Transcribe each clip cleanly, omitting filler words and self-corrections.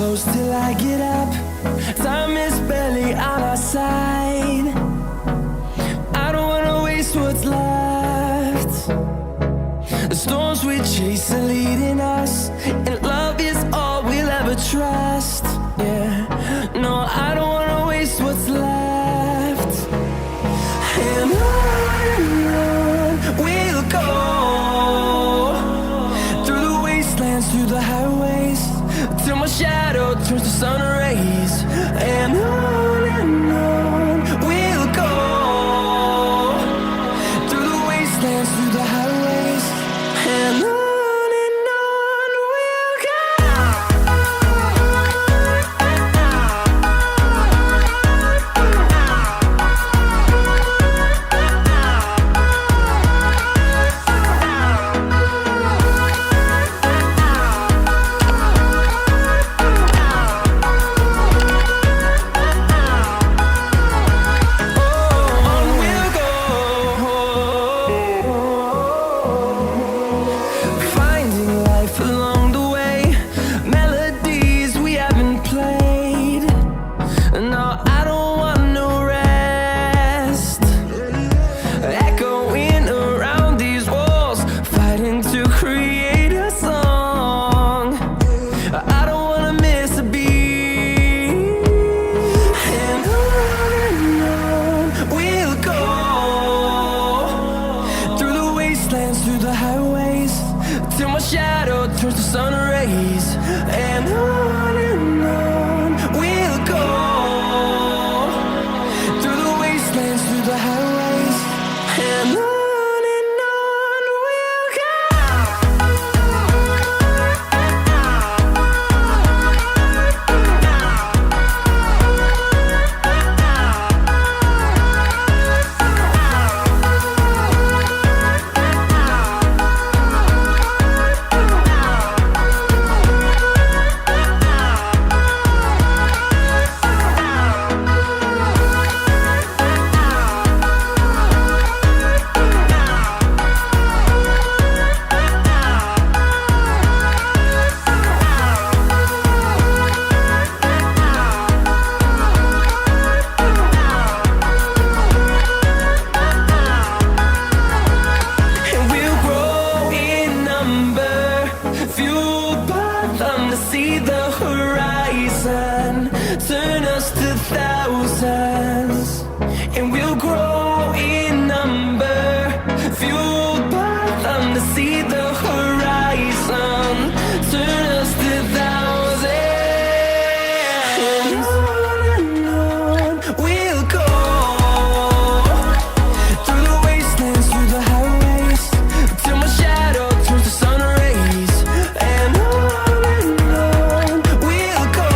close till I get up. Time is barely on our side. I don't wanna waste what's left. The storms we chase are leading us, and love is all we'll ever trust. Yeah, no, I don't wanna waste what's left. And on we'll go, through the wastelands, through the highways, till my shadow turns to sun rays. And on we'll go, through the wastelands, through the highways, and on we'll go. Finding life along the way, melodies we haven't played. No, I don't want no rest. Echoing around these walls, fighting to create a song. I don't wanna miss a beat. And on we'll go, through the wastelands, through the highways, till my shadow turns to sun rays. And on we'll go, through the wastelands, through the highways, and on we'll go. And we'll grow in number, fueled by them to see the horizon, turn us to thousands. And we'll grow in number, fueled by them to see the horizon, turn us to thousands. And on we'll go, through the wastelands, through the highways, till my shadow turns to sun rays. And on we'll go,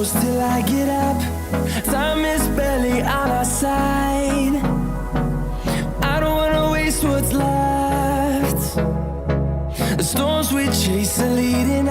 close till I get up. Time is barely on our side. I don't wanna waste what's left. The storms we chase are leading